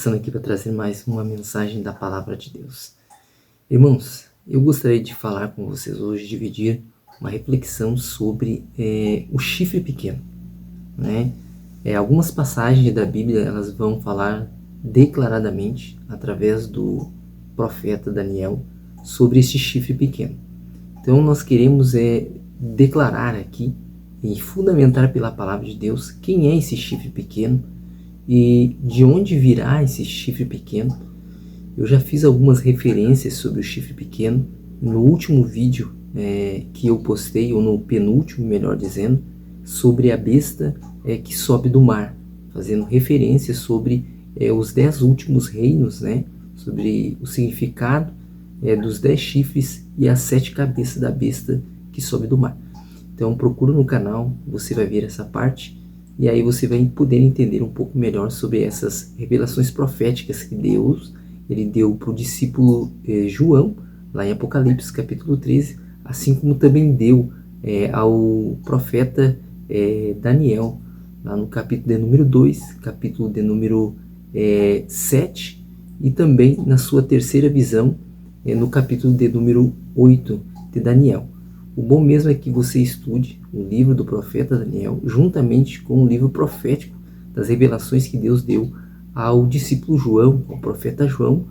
passando aqui para trazer mais uma mensagem da Palavra de Deus. Irmãos, eu gostaria de falar com vocês hoje, dividir uma reflexão sobre o chifre pequeno, né? Algumas passagens da Bíblia elas vão falar declaradamente, através do profeta Daniel, sobre esse chifre pequeno. Então nós queremos declarar aqui e fundamentar pela Palavra de Deus quem é esse chifre pequeno e de onde virá esse chifre pequeno. Eu já fiz algumas referências sobre o chifre pequeno no último vídeo que eu postei, ou no penúltimo, melhor dizendo, sobre a besta que sobe do mar, fazendo referência sobre os 10 últimos reinos, né? Sobre o significado dos 10 chifres e as 7 cabeças da besta que sobe do mar. Então procura no canal, você vai ver essa parte, e aí você vai poder entender um pouco melhor sobre essas revelações proféticas que Deus ele deu para o discípulo João, lá em Apocalipse capítulo 13, assim como também deu ao profeta Daniel, lá no capítulo de número 2, capítulo de número 7, e também na sua terceira visão, no capítulo de número 8 de Daniel. O bom mesmo é que você estude o livro do profeta Daniel, juntamente com o livro profético das revelações que Deus deu ao discípulo João, ao profeta João,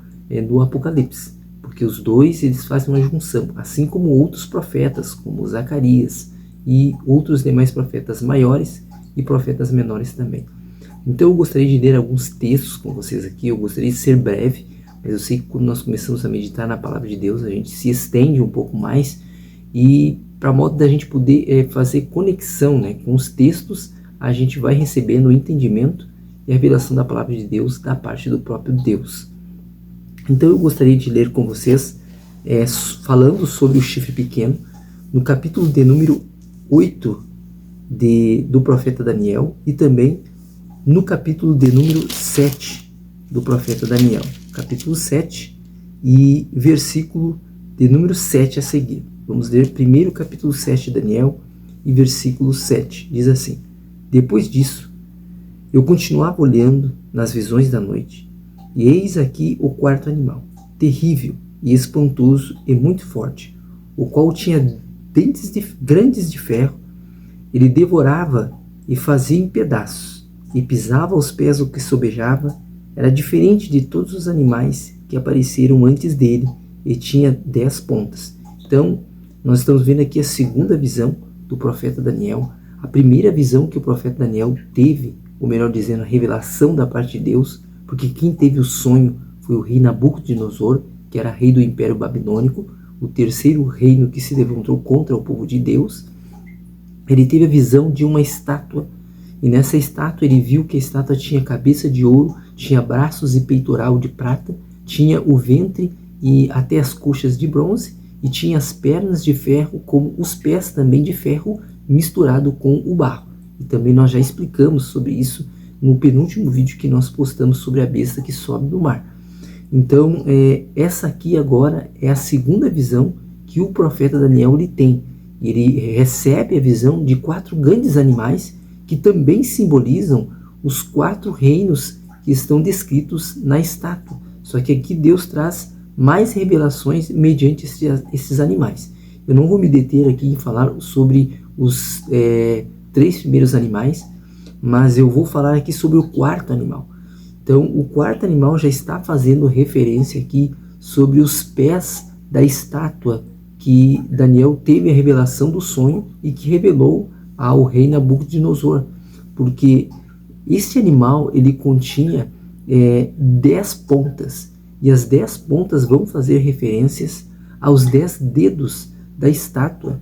do Apocalipse. Porque os dois eles fazem uma junção, assim como outros profetas, como Zacarias e outros demais profetas maiores e profetas menores também. Então eu gostaria de ler alguns textos com vocês aqui, eu gostaria de ser breve, mas eu sei que quando nós começamos a meditar na Palavra de Deus, a gente se estende um pouco mais, e para modo da gente poder fazer conexão, né, com os textos, a gente vai recebendo o entendimento e a revelação da Palavra de Deus da parte do próprio Deus. Então eu gostaria de ler com vocês, falando sobre o chifre pequeno, no capítulo de número 8 do profeta Daniel, e também no capítulo de número 7 do profeta Daniel. Capítulo 7 e versículo de número 7 a seguir. Vamos ler primeiro o capítulo 7 de Daniel e versículo 7. Diz assim: Depois disso, eu continuava olhando nas visões da noite, e eis aqui o quarto animal, terrível e espantoso e muito forte, o qual tinha dentes grandes de ferro. Ele devorava e fazia em pedaços, e pisava aos pés o que sobejava. Era diferente de todos os animais que apareceram antes dele, e tinha 10 pontas. Então, nós estamos vendo aqui a segunda visão do profeta Daniel. A primeira visão que o profeta Daniel teve, ou melhor dizendo, a revelação da parte de Deus, porque quem teve o sonho foi o rei Nabucodonosor, que era rei do Império Babilônico, o terceiro reino que se levantou contra o povo de Deus. Ele teve a visão de uma estátua, e nessa estátua ele viu que a estátua tinha cabeça de ouro, tinha braços e peitoral de prata, tinha o ventre e até as coxas de bronze, e tinha as pernas de ferro, como os pés também de ferro, misturado com o barro. E também nós já explicamos sobre isso no penúltimo vídeo que nós postamos sobre a besta que sobe do mar. Então, essa aqui agora é a segunda visão que o profeta Daniel ele tem. Ele recebe a visão de 4 grandes animais que também simbolizam os 4 reinos que estão descritos na estátua. Só que aqui Deus traz mais revelações mediante esses animais. Eu não vou me deter aqui em falar sobre os 3 primeiros animais, mas eu vou falar aqui sobre o quarto animal. Então, o quarto animal já está fazendo referência aqui sobre os pés da estátua que Daniel teve a revelação do sonho e que revelou ao rei Nabucodonosor, porque este animal ele continha 10 pontas, e as 10 pontas vão fazer referências aos 10 dedos da estátua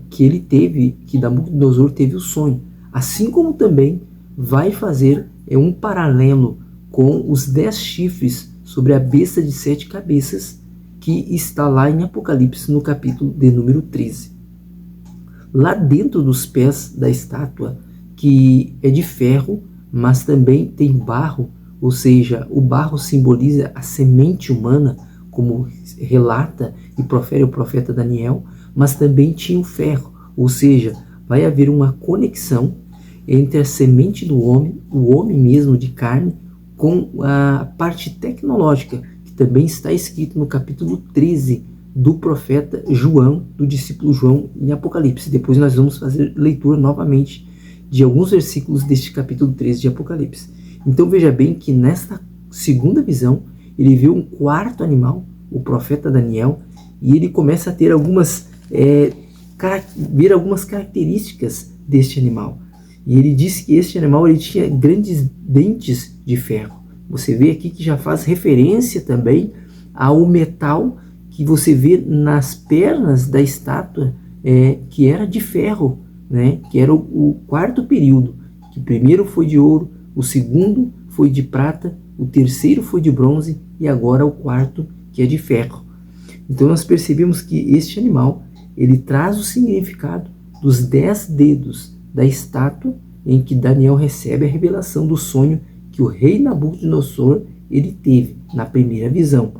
que ele teve, que Nabucodonosor teve o sonho, assim como também vai fazer um paralelo com os 10 chifres sobre a besta de 7 cabeças, que está lá em Apocalipse no capítulo de número 13. Lá dentro dos pés da estátua, que é de ferro, mas também tem barro, ou seja, o barro simboliza a semente humana, como relata e profere o profeta Daniel, mas também tinha o ferro, ou seja, vai haver uma conexão entre a semente do homem, o homem mesmo de carne, com a parte tecnológica, que também está escrito no capítulo 13 do profeta João, do discípulo João, em Apocalipse. Depois nós vamos fazer leitura novamente de alguns versículos deste capítulo 13 de Apocalipse. Então veja bem que nesta segunda visão, ele vê um quarto animal, o profeta Daniel, e ele começa a ter algumas características deste animal. E ele disse que este animal ele tinha grandes dentes de ferro. Você vê aqui que já faz referência também ao metal que você vê nas pernas da estátua, que era de ferro, né? Que era o quarto período, que o primeiro foi de ouro, o segundo foi de prata, o terceiro foi de bronze e agora o quarto, que é de ferro. Então nós percebemos que este animal ele traz o significado dos 10 dedos da estátua em que Daniel recebe a revelação do sonho que o rei Nabucodonosor ele teve na primeira visão.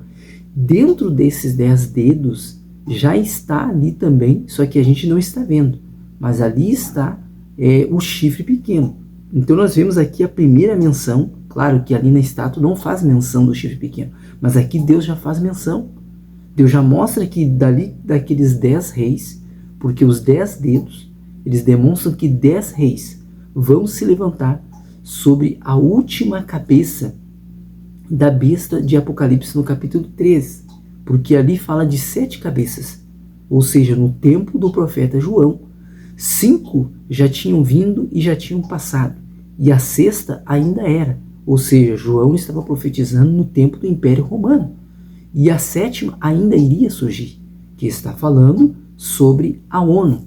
Dentro desses 10 dedos já está ali também, só que a gente não está vendo, mas ali está o chifre pequeno. Então nós vemos aqui a primeira menção, claro que ali na estátua não faz menção do chifre pequeno, mas aqui Deus já faz menção. Deus já mostra que daqueles 10 reis, porque os 10 dedos, eles demonstram que 10 reis vão se levantar sobre a última cabeça da besta de Apocalipse no capítulo 13, porque ali fala de 7 cabeças, ou seja, no tempo do profeta João, 5 já tinham vindo e já tinham passado, e a sexta ainda era, ou seja, João estava profetizando no tempo do Império Romano, e a sétima ainda iria surgir, que está falando sobre a ONU,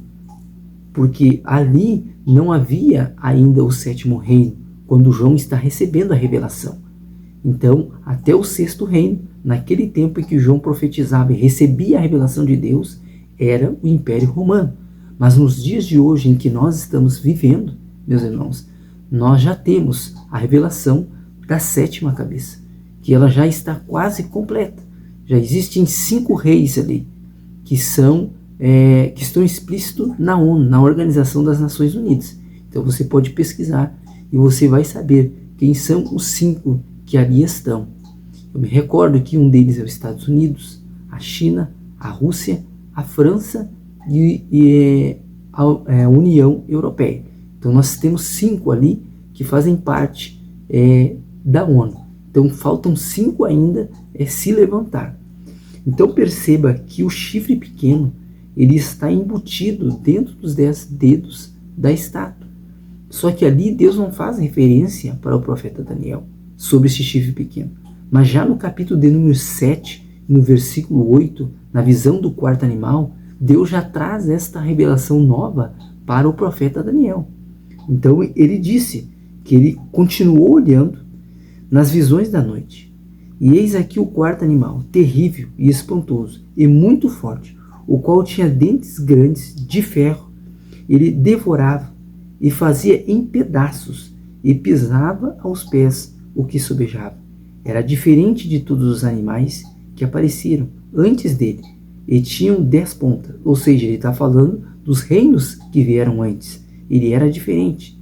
porque ali não havia ainda o sétimo reino, quando João está recebendo a revelação. Então, até o sexto reino, naquele tempo em que João profetizava e recebia a revelação de Deus, era o Império Romano. Mas nos dias de hoje em que nós estamos vivendo, meus irmãos, nós já temos a revelação da sétima cabeça, que ela já está quase completa. Já existem 5 reis ali, que estão explícitos na ONU, na Organização das Nações Unidas. Então você pode pesquisar e você vai saber quem são os 5 que ali estão. Eu me recordo que um deles é os Estados Unidos, a China, a Rússia, a França e a União Europeia. Então nós temos 5 ali que fazem parte da ONU. Então faltam 5 ainda se levantar. Então perceba que o chifre pequeno ele está embutido dentro dos 10 dedos da estátua. Só que ali Deus não faz referência para o profeta Daniel sobre esse chifre pequeno. Mas já no capítulo de número 7, no versículo 8, na visão do quarto animal, Deus já traz esta revelação nova para o profeta Daniel. Então ele disse que ele continuou olhando nas visões da noite. E eis aqui o quarto animal, terrível e espantoso, e muito forte, o qual tinha dentes grandes de ferro. Ele devorava e fazia em pedaços, e pisava aos pés o que sobejava. Era diferente de todos os animais que apareceram antes dele, e tinham 10 pontas, ou seja, ele está falando dos reinos que vieram antes. Ele era diferente.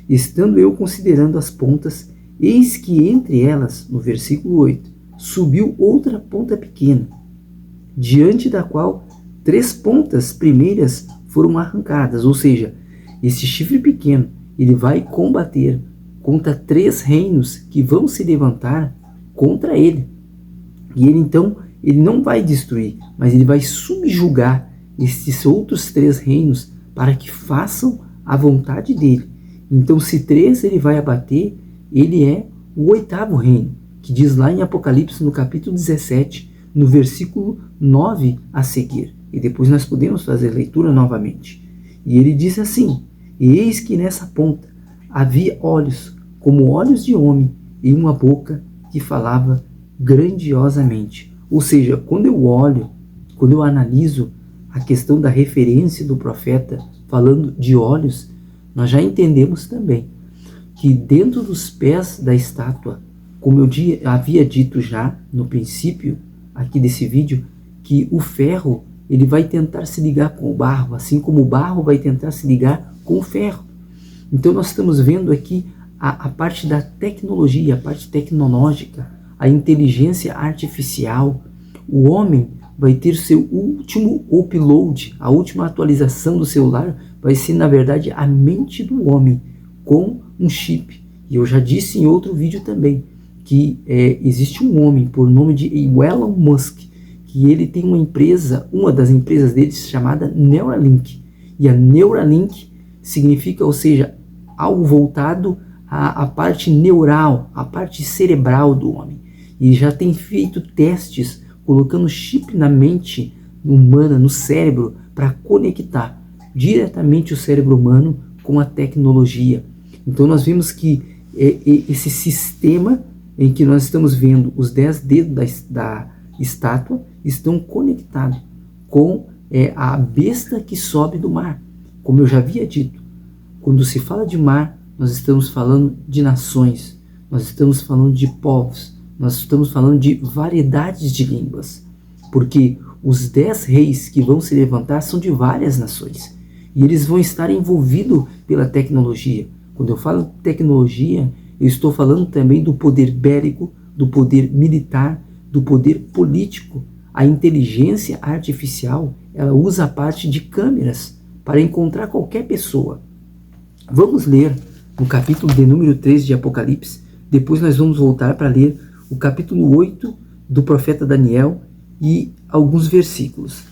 Estando eu considerando as pontas, eis que entre elas, no versículo 8, subiu outra ponta pequena, diante da qual 3 pontas primeiras foram arrancadas, ou seja, esse chifre pequeno, ele vai combater contra 3 reinos que vão se levantar contra ele. E ele então, ele não vai destruir, mas ele vai subjugar esses outros 3 reinos para que façam a vontade dele. Então, se 3 ele vai abater, ele é o 8º reino, que diz lá em Apocalipse, no capítulo 17, no versículo 9 a seguir. E depois nós podemos fazer leitura novamente. E ele diz assim: e eis que nessa ponta havia olhos, como olhos de homem, e uma boca que falava grandiosamente. Ou seja, quando eu olho, quando eu analiso a questão da referência do profeta falando de olhos, nós já entendemos também que dentro dos pés da estátua, como eu havia dito já no princípio aqui desse vídeo, que o ferro ele vai tentar se ligar com o barro, assim como o barro vai tentar se ligar com o ferro. Então nós estamos vendo aqui a parte da tecnologia, a parte tecnológica, a inteligência artificial. O homem vai ter seu último upload, a última atualização do celular vai ser, na verdade, a mente do homem com um chip. E eu já disse em outro vídeo também que existe um homem por nome de Elon Musk, que ele tem uma empresa, uma das empresas dele chamada Neuralink. E a Neuralink significa, ou seja, algo voltado à parte neural, à parte cerebral do homem. E já tem feito testes colocando chip na mente humana, no cérebro, para conectar diretamente o cérebro humano com a tecnologia. Então nós vimos que esse sistema em que nós estamos vendo os 10 dedos da estátua estão conectados com a besta que sobe do mar. Como eu já havia dito, quando se fala de mar, nós estamos falando de nações, nós estamos falando de povos, nós estamos falando de variedades de línguas, porque os 10 reis que vão se levantar são de várias nações, e eles vão estar envolvidos pela tecnologia. Quando eu falo tecnologia, eu estou falando também do poder bélico, do poder militar, do poder político. A inteligência artificial, ela usa a parte de câmeras para encontrar qualquer pessoa. Vamos ler no capítulo de número 3 de Apocalipse, depois nós vamos voltar para ler o capítulo 8 do profeta Daniel e alguns versículos.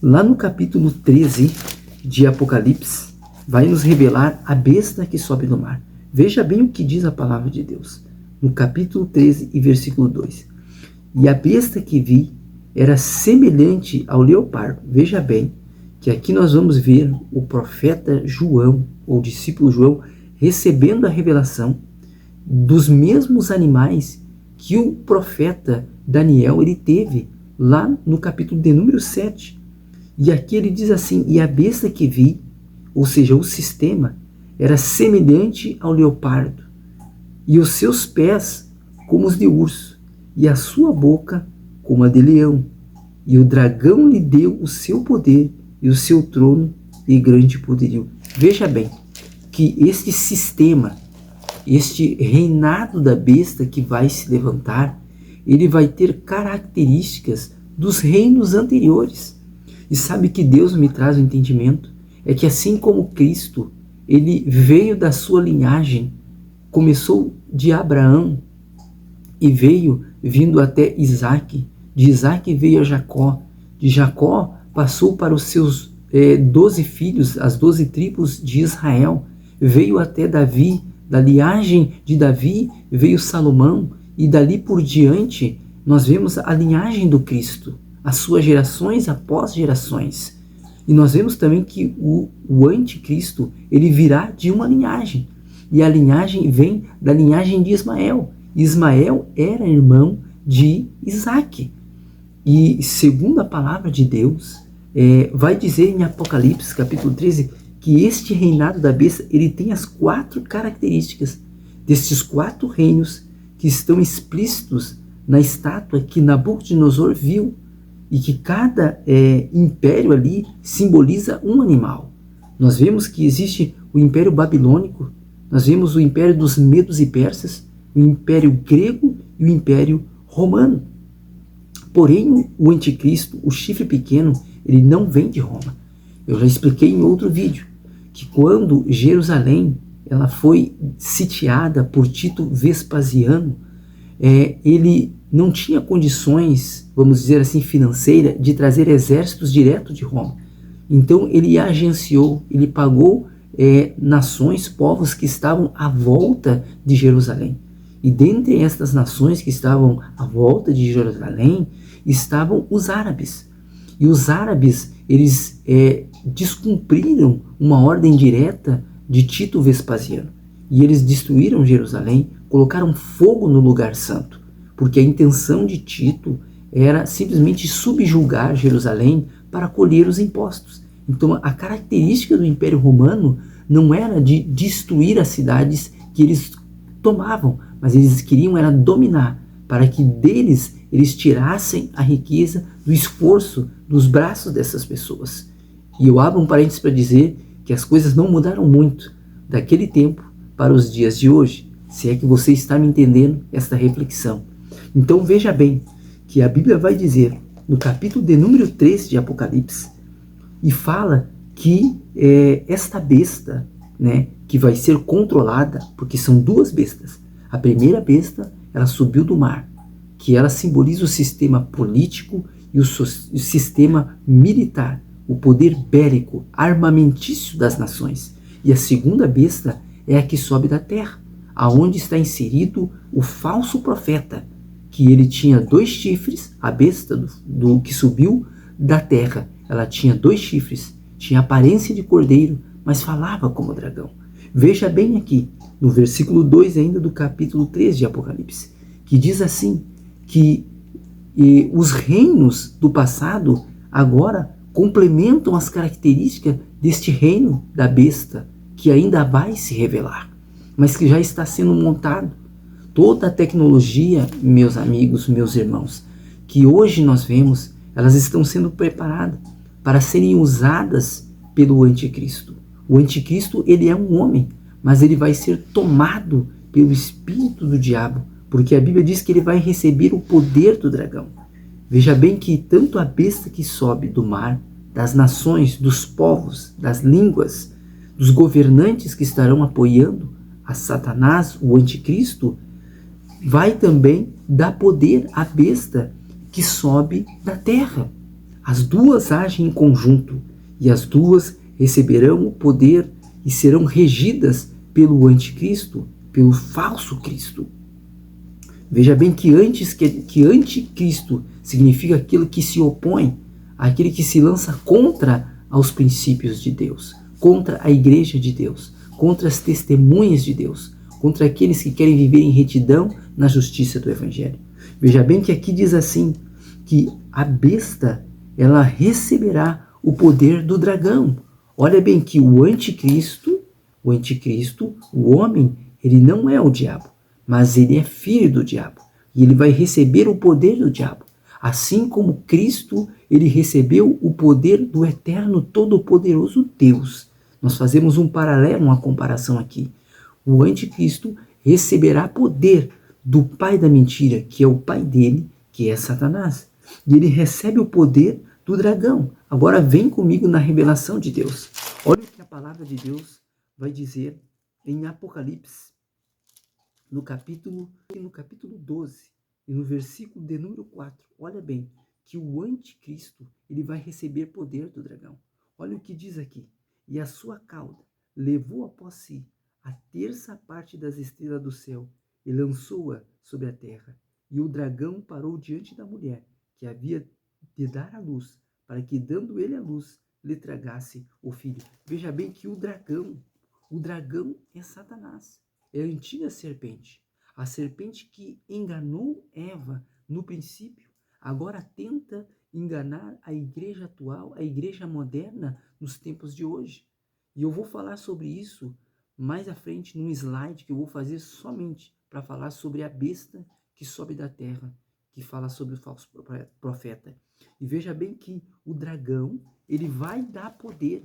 Lá no capítulo 13 de Apocalipse, vai nos revelar a besta que sobe do mar. Veja bem o que diz a palavra de Deus. No capítulo 13 e versículo 2. E a besta que vi era semelhante ao leopardo. Veja bem que aqui nós vamos ver o profeta João, ou discípulo João, recebendo a revelação dos mesmos animais que o profeta Daniel ele teve lá no capítulo de número 7. E aqui ele diz assim: e a besta que vi, ou seja, o sistema, era semelhante ao leopardo, e os seus pés como os de urso, e a sua boca como a de leão. E o dragão lhe deu o seu poder e o seu trono e grande poderio. Veja bem que este sistema, este reinado da besta que vai se levantar, ele vai ter características dos reinos anteriores. E sabe que Deus me traz o entendimento? É que assim como Cristo, ele veio da sua linhagem, começou de Abraão e veio vindo até Isaac, de Isaac veio a Jacó, de Jacó passou para os seus 12 filhos, as 12 tribos de Israel, veio até Davi, da linhagem de Davi veio Salomão, e dali por diante nós vemos a linhagem do Cristo, as suas gerações após gerações. E nós vemos também que o anticristo, ele virá de uma linhagem, e a linhagem vem da linhagem de Ismael. Ismael era irmão de Isaac. E segundo a palavra de Deus, vai dizer em Apocalipse capítulo 13, que este reinado da besta, ele tem as 4 características destes 4 reinos que estão explícitos na estátua que Nabucodonosor viu, e que cada império ali simboliza um animal. Nós vemos que existe o Império Babilônico, nós vemos o Império dos Medos e Persas, o Império Grego e o Império Romano. Porém, o anticristo, o chifre pequeno, ele não vem de Roma. Eu já expliquei em outro vídeo que quando Jerusalém ela foi sitiada por Tito Vespasiano, ele não tinha condições, vamos dizer assim, financeiras, de trazer exércitos direto de Roma. Então ele agenciou, ele pagou nações, povos que estavam à volta de Jerusalém. E dentre estas nações que estavam à volta de Jerusalém, estavam os árabes. E os árabes, eles descumpriram uma ordem direta de Tito Vespasiano. E eles destruíram Jerusalém, colocaram fogo no lugar santo, porque a intenção de Tito era simplesmente subjugar Jerusalém para colher os impostos. Então a característica do Império Romano não era de destruir as cidades que eles tomavam, mas eles queriam era dominar, para que deles eles tirassem a riqueza do esforço dos braços dessas pessoas. E eu abro um parênteses para dizer que as coisas não mudaram muito daquele tempo para os dias de hoje, se é que você está me entendendo esta reflexão. Então veja bem que a Bíblia vai dizer, no capítulo de número 3 de Apocalipse, e fala que esta besta, né, que vai ser controlada, porque são duas bestas. A primeira besta, ela subiu do mar, que ela simboliza o sistema político e o sistema militar, o poder bélico, armamentício das nações. E a segunda besta é a que sobe da terra, aonde está inserido o falso profeta, que ele tinha 2 chifres, a besta do que subiu da terra. Ela tinha 2 chifres, tinha aparência de cordeiro, mas falava como dragão. Veja bem aqui, no versículo 2 ainda do capítulo 3 de Apocalipse, que diz assim, que os reinos do passado agora complementam as características deste reino da besta, que ainda vai se revelar, mas que já está sendo montado. Toda a tecnologia, meus amigos, meus irmãos, que hoje nós vemos, elas estão sendo preparadas para serem usadas pelo anticristo. O anticristo, ele é um homem, mas ele vai ser tomado pelo espírito do diabo, porque a Bíblia diz que ele vai receber o poder do dragão. Veja bem que tanto a besta que sobe do mar, das nações, dos povos, das línguas, dos governantes que estarão apoiando a Satanás, o anticristo, vai também dar poder à besta que sobe da terra. As duas agem em conjunto e as duas receberão o poder e serão regidas pelo anticristo, pelo falso Cristo. Veja bem que anticristo significa aquilo que se opõe, aquele que se lança contra aos princípios de Deus, contra a igreja de Deus, contra as testemunhas de Deus, contra aqueles que querem viver em retidão na justiça do Evangelho. Veja bem que aqui diz assim, que a besta, ela receberá o poder do dragão. Olha bem que o anticristo, o homem, ele não é o diabo, mas ele é filho do diabo. E ele vai receber o poder do diabo. Assim como Cristo, ele recebeu o poder do eterno, todo-poderoso Deus. Nós fazemos um paralelo, uma comparação aqui. O anticristo receberá poder do pai da mentira, que é o pai dele, que é Satanás. E ele recebe o poder do dragão. Agora vem comigo na revelação de Deus. Olha o que a palavra de Deus vai dizer em Apocalipse, no capítulo 12, e no versículo de número 4. Olha bem, que o anticristo, ele vai receber poder do dragão. Olha o que diz aqui. E a sua cauda levou após si a terça parte das estrelas do céu e lançou-a sobre a terra. E o dragão parou diante da mulher, que havia de dar à luz, para que, dando ele a luz, lhe tragasse o filho. Veja bem que o dragão é Satanás, é a antiga serpente. A serpente que enganou Eva no princípio, agora tenta enganar a igreja atual, a igreja moderna nos tempos de hoje. E eu vou falar sobre isso mais à frente num slide que eu vou fazer somente para falar sobre a besta que sobe da terra, que fala sobre o falso profeta. E veja bem que o dragão, ele vai dar poder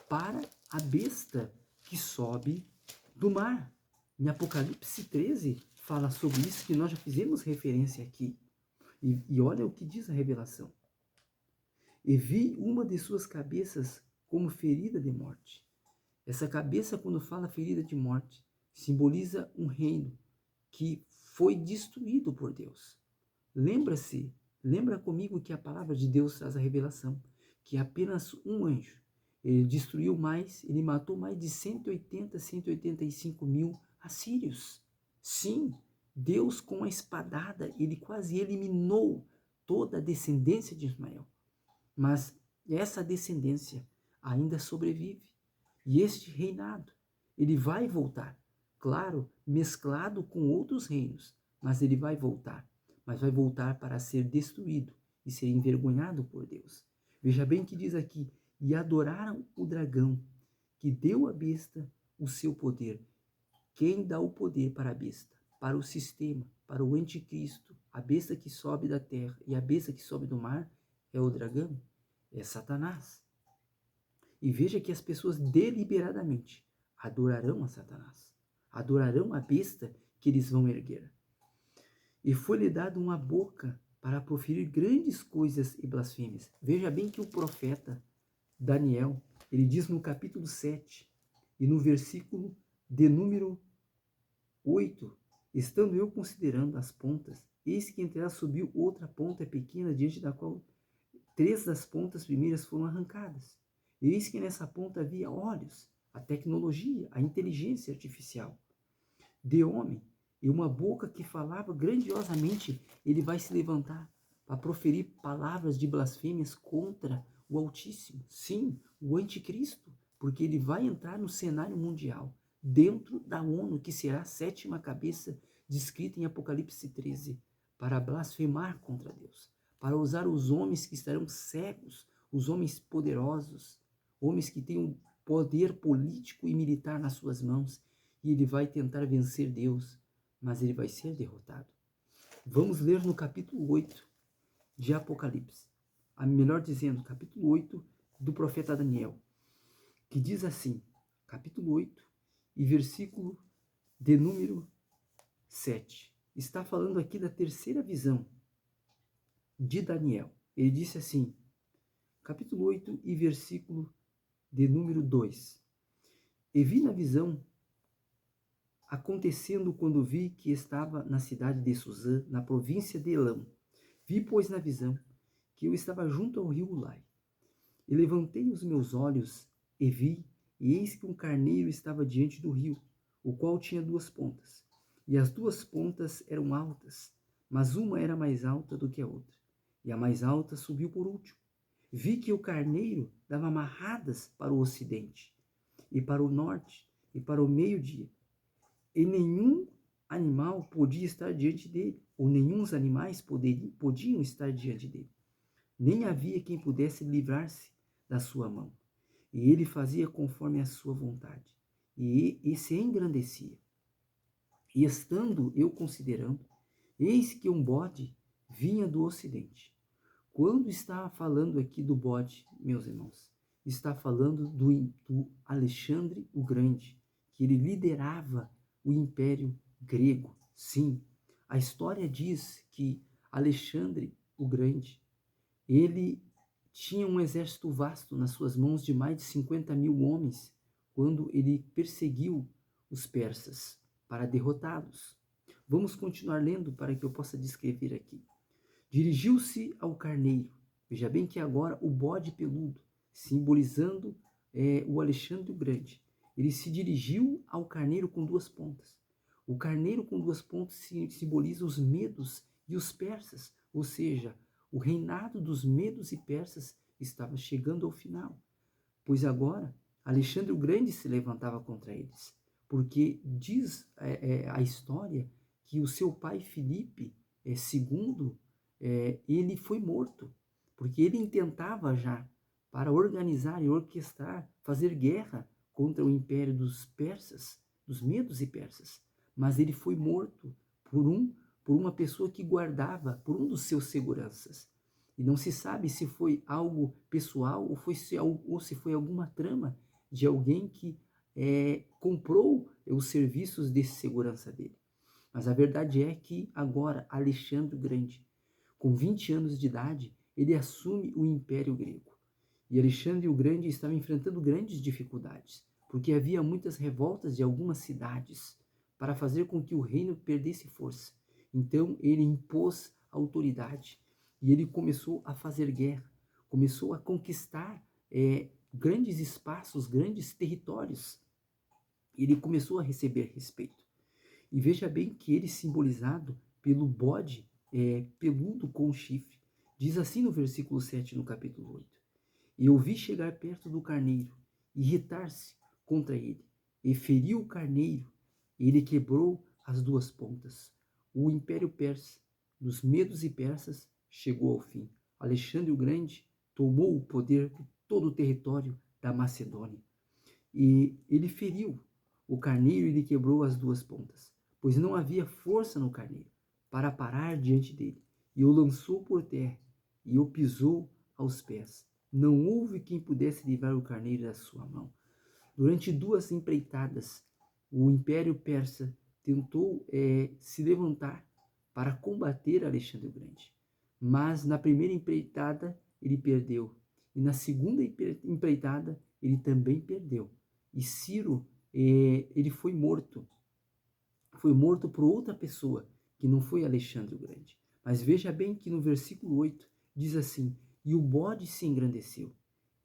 para a besta que sobe do mar. Em Apocalipse 13 fala sobre isso, que nós já fizemos referência aqui. E olha o que diz a revelação. E vi uma de suas cabeças como ferida de morte. Essa cabeça, quando fala ferida de morte, simboliza um reino que foi destruído por Deus. Lembra comigo que a palavra de Deus traz a revelação, que apenas um anjo, ele destruiu mais, ele matou mais de 185 mil assírios. Sim, Deus com a espadada, ele quase eliminou toda a descendência de Ismael. Mas essa descendência ainda sobrevive. E este reinado, ele vai voltar. Claro, mesclado com outros reinos, mas ele vai voltar. Mas vai voltar para ser destruído e ser envergonhado por Deus. Veja bem que diz aqui, e adoraram o dragão, que deu à besta o seu poder. Quem dá o poder para a besta? Para o sistema, para o anticristo, a besta que sobe da terra e a besta que sobe do mar é o dragão, é Satanás. E veja que as pessoas deliberadamente adorarão a Satanás. adorarão a besta que eles vão erguer. E foi-lhe dado uma boca para proferir grandes coisas e blasfêmias. Veja bem que o profeta Daniel, ele diz no capítulo 7 e no versículo de número 8, estando eu considerando as pontas, eis que entre elas subiu outra ponta pequena, diante da qual 3 das pontas primeiras foram arrancadas. Eis que nessa ponta havia olhos, a tecnologia, a inteligência artificial de homem, e uma boca que falava grandiosamente. Ele vai se levantar para proferir palavras de blasfêmias contra o Altíssimo. Sim, o Anticristo, porque ele vai entrar no cenário mundial, dentro da ONU, que será a 7ª cabeça descrita em Apocalipse 13, para blasfemar contra Deus, para usar os homens que estarão cegos, os homens poderosos, homens que têm um poder político e militar nas suas mãos, e ele vai tentar vencer Deus, mas ele vai ser derrotado. Vamos ler no capítulo 8 de Apocalipse, melhor dizendo, capítulo 8 do profeta Daniel, que diz assim, capítulo 8 e versículo de número 7. Está falando aqui da terceira visão de Daniel. Ele disse assim, capítulo 8 e versículo de número 2. E vi na visão, acontecendo quando vi que estava na cidade de Suzã, na província de Elão. Vi, pois, na visão, que eu estava junto ao rio Ulai. E levantei os meus olhos e vi, e eis que um carneiro estava diante do rio, o qual tinha 2 pontas. E as 2 pontas eram altas, mas uma era mais alta do que a outra. E a mais alta subiu por último. Vi que o carneiro dava amarradas para o ocidente, e para o norte, e para o meio-dia. E nenhum animal podia estar diante dele, ou nenhum dos animais podiam estar diante dele. Nem havia quem pudesse livrar-se da sua mão. E ele fazia conforme a sua vontade, e se engrandecia. E estando eu considerando, eis que um bode vinha do ocidente. Quando está falando aqui do bode, meus irmãos, está falando do Alexandre o Grande, que ele liderava o Império Grego. Sim, a história diz que Alexandre o Grande, ele tinha um exército vasto nas suas mãos de mais de 50.000 homens quando ele perseguiu os persas para derrotá-los. Vamos continuar lendo para que eu possa descrever aqui. Dirigiu-se ao carneiro. Veja bem que agora o bode peludo, simbolizando o Alexandre o Grande, ele se dirigiu ao carneiro com 2 pontas. O carneiro com 2 pontas simboliza os medos e os persas, ou seja, o reinado dos medos e persas estava chegando ao final, pois agora Alexandre o Grande se levantava contra eles, porque diz a história que o seu pai Filipe II, ele foi morto, porque ele intentava já, para organizar e orquestrar, fazer guerra contra o império dos persas, dos medos e persas, mas ele foi morto por uma pessoa que guardava, por um dos seus seguranças. E não se sabe se foi algo pessoal ou se foi alguma trama de alguém que comprou os serviços de segurança dele. Mas a verdade é que agora Alexandre o Grande, com 20 anos de idade, ele assume o Império Grego. E Alexandre o Grande estava enfrentando grandes dificuldades, porque havia muitas revoltas de algumas cidades para fazer com que o reino perdesse força. Então ele impôs autoridade e ele começou a fazer guerra, começou a conquistar grandes espaços, grandes territórios. Ele começou a receber respeito. E veja bem que ele, simbolizado pelo bode peludo com chifre, diz assim no versículo 7 no capítulo 8. E ouvi chegar perto do carneiro, irritar-se contra ele, e feriu o carneiro, e ele quebrou as 2 pontas. O Império Persa, dos Medos e Persas, chegou ao fim. Alexandre o Grande tomou o poder de todo o território da Macedônia. E ele feriu o carneiro e ele quebrou as 2 pontas, pois não havia força no carneiro para parar diante dele. E o lançou por terra e o pisou aos pés. Não houve quem pudesse livrar o carneiro da sua mão. Durante 2 empreitadas o Império Persa tentou se levantar para combater Alexandre o Grande. Mas na primeira empreitada ele perdeu. E na segunda empreitada ele também perdeu. E Ciro, ele foi morto. Foi morto por outra pessoa, que não foi Alexandre o Grande. Mas veja bem que no versículo 8 diz assim: e o bode se engrandeceu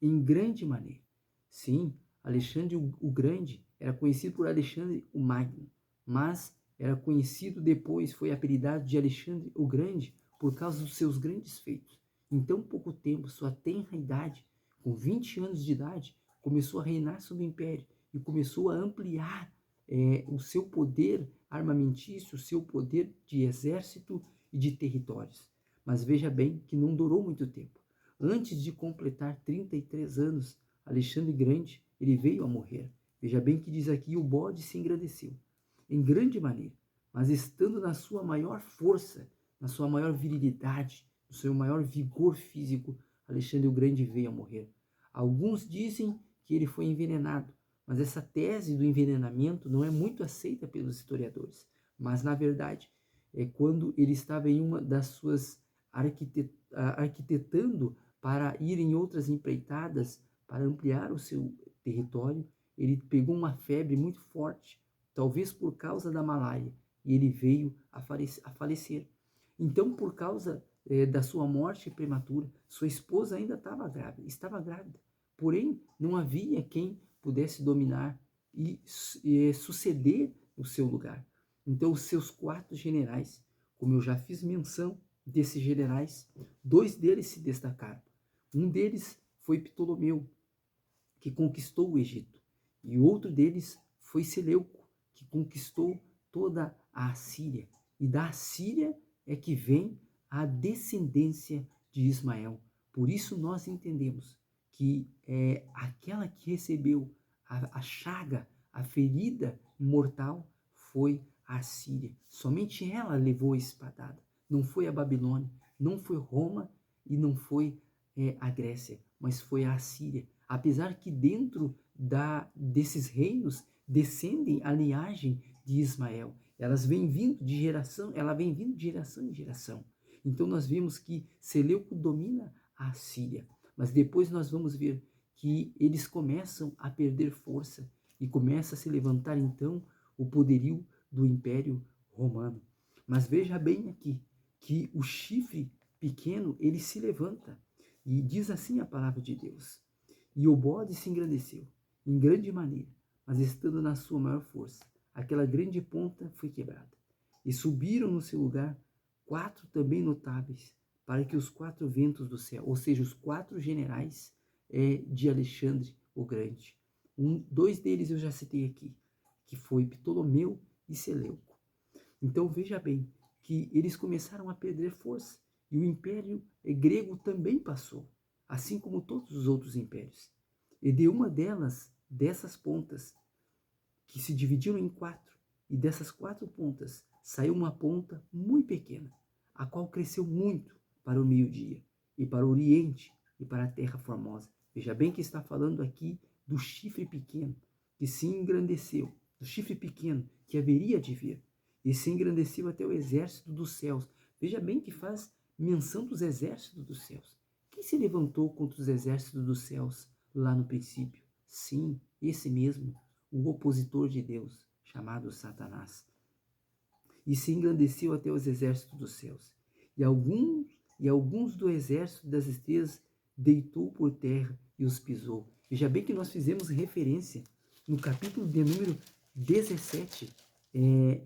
em grande maneira. Sim, Alexandre o Grande era conhecido por Alexandre o Magno, mas era conhecido depois, foi apelidado de Alexandre o Grande por causa dos seus grandes feitos. Em tão pouco tempo, sua tenra idade, com 20 anos de idade, começou a reinar sobre o império e começou a ampliar o seu poder armamentício, o seu poder de exército e de territórios. Mas veja bem que não durou muito tempo. Antes de completar 33 anos, Alexandre Grande, ele veio a morrer. Veja bem que diz aqui, o bode se engrandeceu em grande maneira, mas estando na sua maior força, na sua maior virilidade, no seu maior vigor físico, Alexandre o Grande veio a morrer. Alguns dizem que ele foi envenenado, mas essa tese do envenenamento não é muito aceita pelos historiadores. Mas, na verdade, é quando ele estava em uma das suas arquitetando para ir em outras empreitadas, para ampliar o seu território, ele pegou uma febre muito forte, talvez por causa da malária, e ele veio a falecer. Então, por causa da sua morte prematura, sua esposa ainda estava grávida. Porém, não havia quem pudesse dominar e suceder o seu lugar. Então, os seus 4 generais, como eu já fiz menção desses generais, 2 deles se destacaram. Um deles foi Ptolomeu, que conquistou o Egito, e outro deles foi Seleuco, que conquistou toda a Assíria. E da Assíria é que vem a descendência de Ismael. Por isso nós entendemos que aquela que recebeu a chaga, a ferida mortal, foi a Assíria. Somente ela levou a espadada. Não foi a Babilônia, não foi Roma e não foi a Grécia, mas foi a Assíria. Apesar que dentro desses reinos descendem a linhagem de Ismael. Ela vem vindo de geração em geração. Então nós vemos que Seleuco domina a Assíria, mas depois nós vamos ver que eles começam a perder força e começa a se levantar então o poderio do Império Romano. Mas veja bem aqui que o chifre pequeno ele se levanta e diz assim a palavra de Deus: e o bode se engrandeceu em grande maneira, mas estando na sua maior força, aquela grande ponta foi quebrada. E subiram no seu lugar 4 também notáveis, para que os 4 ventos do céu, ou seja, os 4 generais de Alexandre o Grande. 2 deles eu já citei aqui, que foi Ptolomeu e Seleuco. Então veja bem que eles começaram a perder força, e o império grego também passou, assim como todos os outros impérios. E de uma dessas pontas, que se dividiram em 4, e dessas 4 pontas saiu uma ponta muito pequena, a qual cresceu muito para o meio-dia, e para o oriente, e para a terra formosa. Veja bem que está falando aqui do chifre pequeno, que se engrandeceu, do chifre pequeno que haveria de vir, e se engrandeceu até o exército dos céus. Veja bem que faz menção dos exércitos dos céus. Quem se levantou contra os exércitos dos céus lá no princípio? Sim, esse mesmo, o opositor de Deus, chamado Satanás. E se engrandeceu até os exércitos dos céus. E alguns do exército das estrelas deitou por terra e os pisou. Veja bem que nós fizemos referência no capítulo de número 17,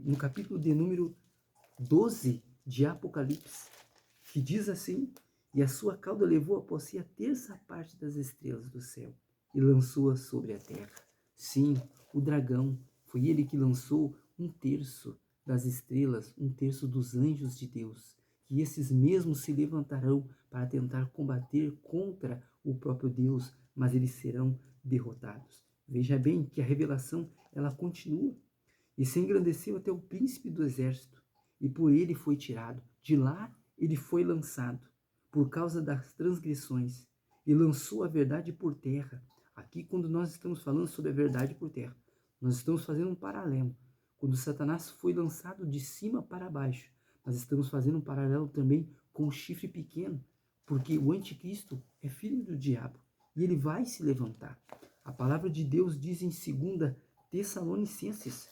no capítulo de número 12 de Apocalipse, que diz assim: e a sua cauda levou após si a terça parte das estrelas do céu e lançou-as sobre a terra. Sim, o dragão, foi ele que lançou 1/3 das estrelas, 1/3 dos anjos de Deus, que esses mesmos se levantarão para tentar combater contra o próprio Deus, mas eles serão derrotados. Veja bem que a revelação ela continua. E se engrandeceu até o príncipe do exército, e por ele foi tirado. De lá ele foi lançado, por causa das transgressões, e lançou a verdade por terra. Aqui, quando nós estamos falando sobre a verdade por terra, Nós estamos fazendo um paralelo. Quando Satanás foi lançado de cima para baixo, nós estamos fazendo um paralelo também com o chifre pequeno, porque o anticristo é filho do diabo e ele vai se levantar. A palavra de Deus diz em 2 Tessalonicenses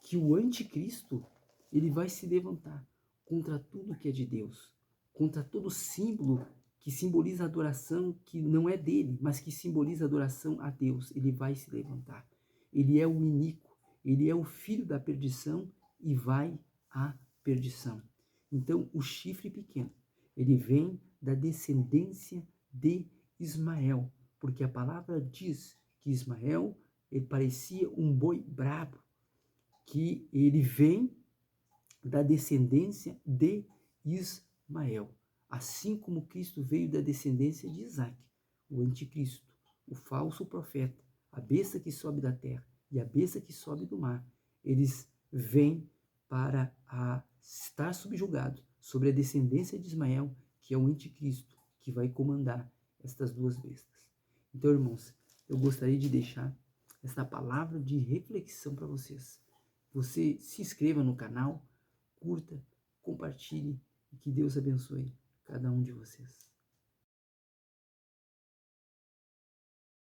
que o anticristo ele vai se levantar contra tudo que é de Deus, contra todo símbolo que simboliza adoração que não é dele, mas que simboliza adoração a Deus. Ele vai se levantar. Ele é o iníquo, ele é o filho da perdição e vai à perdição. Então, o chifre pequeno, ele vem da descendência de Ismael, porque a palavra diz que Ismael, ele parecia um boi brabo, que ele vem da descendência de Ismael, assim como Cristo veio da descendência de Isaac, o anticristo, o falso profeta, a besta que sobe da terra e a besta que sobe do mar. Eles vêm para estar subjugados sobre a descendência de Ismael, que é o anticristo, que vai comandar estas duas bestas. Então, irmãos, eu gostaria de deixar essa palavra de reflexão para vocês. Você se inscreva no canal, curta, compartilhe e que Deus abençoe cada um de vocês.